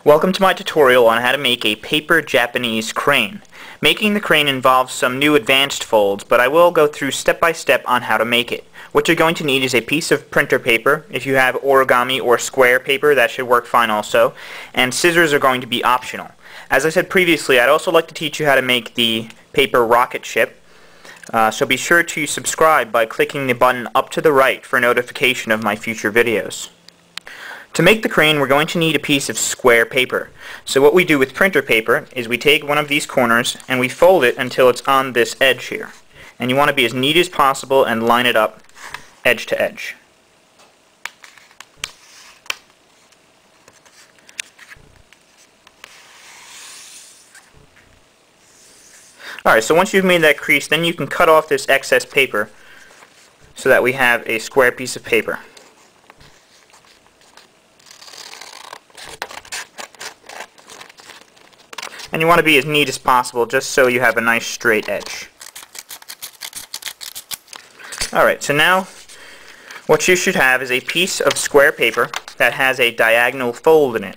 Welcome to my tutorial on how to make a paper Japanese crane. Making the crane involves some new advanced folds, but I will go through step by step on how to make it. What you're going to need is a piece of printer paper. If you have origami or square paper, that should work fine also. And scissors are going to be optional. As I said previously, I'd also like to teach you how to make the paper rocket ship. So be sure to subscribe by clicking the button up to the right for notification of my future videos. To make the crane, we're going to need a piece of square paper. So what we do with printer paper is we take one of these corners and we fold it until it's on this edge here. And you want to be as neat as possible and line it up edge to edge. Alright, so once you've made that crease, then you can cut off this excess paper so that we have a square piece of paper. And you want to be as neat as possible just so you have a nice straight edge. Alright, so now what you should have is a piece of square paper that has a diagonal fold in it.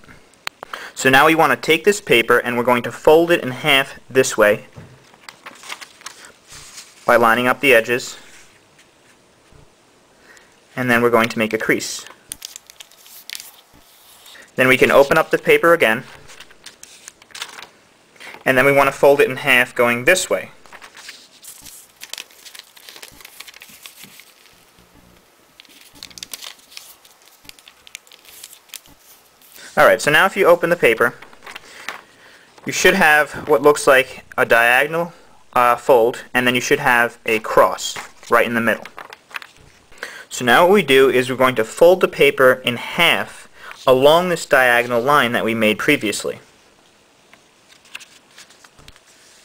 So now we want to take this paper and we're going to fold it in half this way by lining up the edges, and then we're going to make a crease. Then we can open up the paper again, and then we want to fold it in half going this way. Alright, so now if you open the paper, you should have what looks like a diagonal fold, and then you should have a cross right in the middle. So now what we do is we're going to fold the paper in half along this diagonal line that we made previously.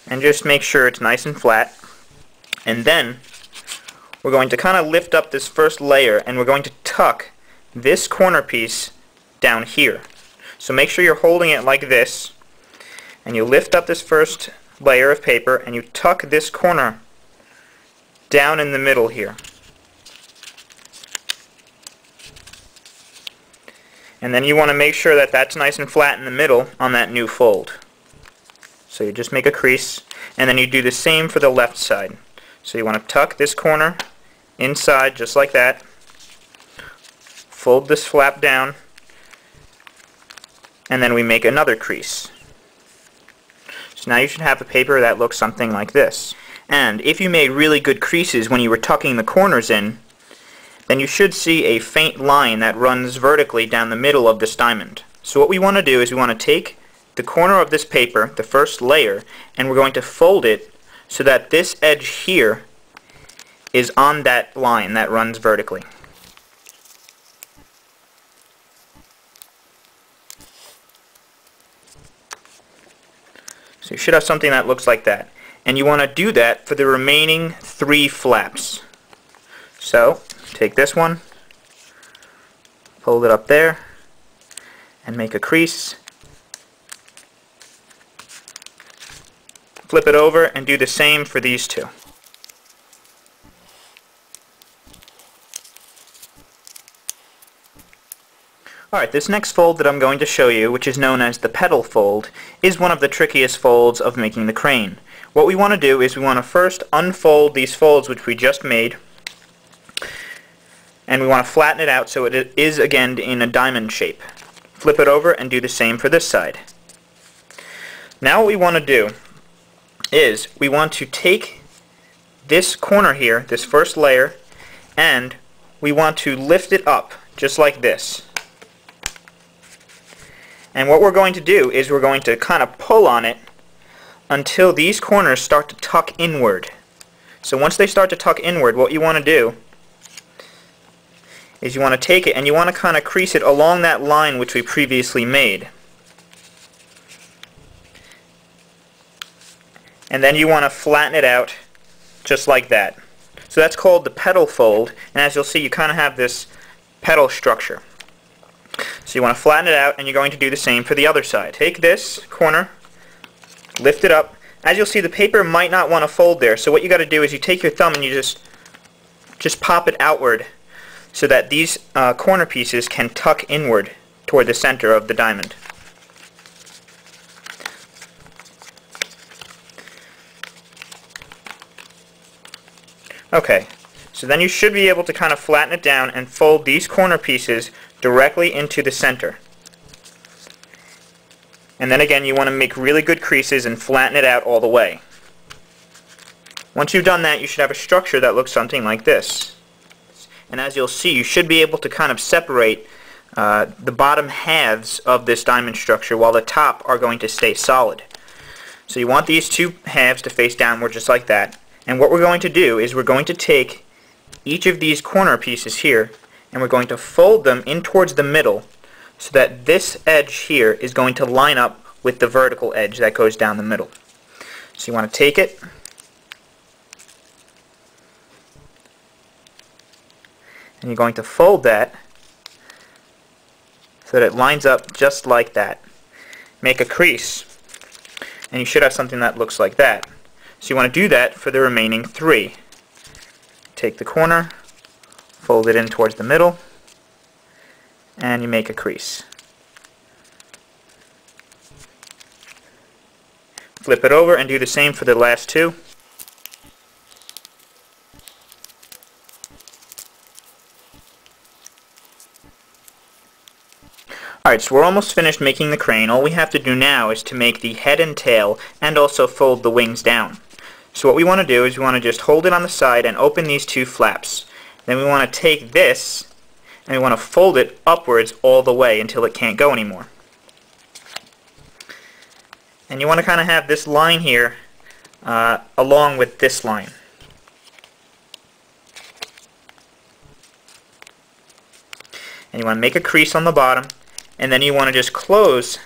And just make sure it's nice and flat. And then we're going to kind of lift up this first layer and we're going to tuck this corner piece down here. So make sure you're holding it like this, and you lift up this first layer of paper and you tuck this corner down in the middle here. And then you want to make sure that that's nice and flat in the middle on that new fold. So you just make a crease, and then you do the same for the left side. So you want to tuck this corner inside just like that, fold this flap down, and then we make another crease. So now you should have a paper that looks something like this. And if you made really good creases when you were tucking the corners in, then you should see a faint line that runs vertically down the middle of this diamond. So what we want to do is we want to take the corner of this paper, the first layer, and we're going to fold it so that this edge here is on that line that runs vertically. So you should have something that looks like that. And you want to do that for the remaining 3 flaps. So take this one, fold it up there, and make a crease. Flip it over and do the same for these 2. Alright, this next fold that I'm going to show you, which is known as the petal fold, is one of the trickiest folds of making the crane. What we want to do is we want to first unfold these folds which we just made, and we want to flatten it out so it is again in a diamond shape. Flip it over and do the same for this side. Now what we want to do is we want to take this corner here, this first layer, and we want to lift it up just like this. And what we're going to do is we're going to kind of pull on it until these corners start to tuck inward. So once they start to tuck inward, what you want to do is you want to take it and you want to kind of crease it along that line which we previously made. And then you want to flatten it out just like that. So that's called the petal fold, and as you'll see you kind of have this petal structure. So you want to flatten it out, and you're going to do the same for the other side. Take this corner, lift it up. As you'll see, the paper might not want to fold there, so what you got to do is you take your thumb and you just pop it outward so that these corner pieces can tuck inward toward the center of the diamond. Okay, so then you should be able to kind of flatten it down and fold these corner pieces directly into the center. And then again, you want to make really good creases and flatten it out all the way. Once you've done that, you should have a structure that looks something like this. And as you'll see, you should be able to kind of separate the bottom halves of this diamond structure while the top are going to stay solid. So you want these two halves to face downward just like that. And what we're going to do is we're going to take each of these corner pieces here and we're going to fold them in towards the middle so that this edge here is going to line up with the vertical edge that goes down the middle. So you want to take it and you're going to fold that so that it lines up just like that. Make a crease and you should have something that looks like that. So you want to do that for the remaining three. Take the corner, fold it in towards the middle, and you make a crease. Flip it over and do the same for the last two. Alright, so we're almost finished making the crane. All we have to do now is to make the head and tail and also fold the wings down. So what we want to do is we want to just hold it on the side and open these two flaps. Then we want to take this and we want to fold it upwards all the way until it can't go anymore. And you want to kind of have this line here along with this line. And you want to make a crease on the bottom, and then you want to just close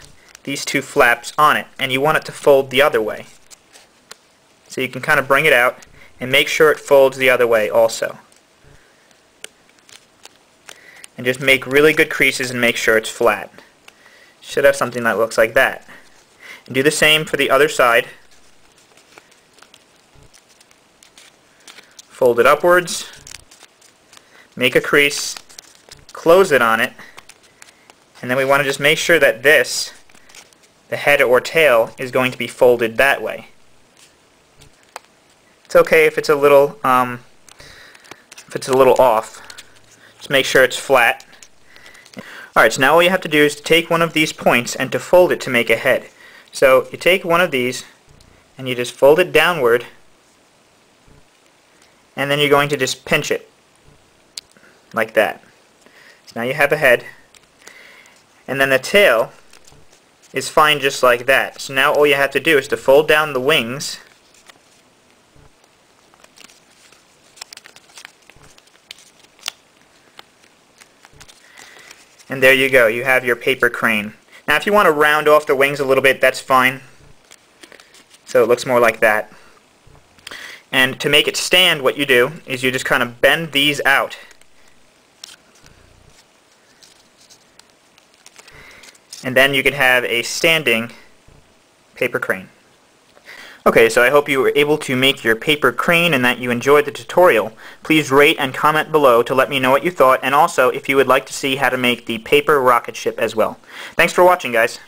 these two flaps on it, and you want it to fold the other way. So you can kind of bring it out and make sure it folds the other way also. And just make really good creases and make sure it's flat. Should have something that looks like that. And do the same for the other side. Fold it upwards, make a crease, close it on it, and then we want to just make sure that this, the head or tail, is going to be folded that way. It's okay if it's a little off. Just make sure it's flat. Alright, so now all you have to do is to take one of these points and to fold it to make a head. So you take one of these and you just fold it downward, and then you're going to just pinch it like that. So now you have a head, and then the tail is fine just like that. So now all you have to do is to fold down the wings and there you go, you have your paper crane. Now if you want to round off the wings a little bit, that's fine. So it looks more like that. And to make it stand, what you do is you just kind of bend these out. And then you can have a standing paper crane. Okay, so I hope you were able to make your paper crane and that you enjoyed the tutorial. Please rate and comment below to let me know what you thought, and also if you would like to see how to make the paper rocket ship as well. Thanks for watching, guys.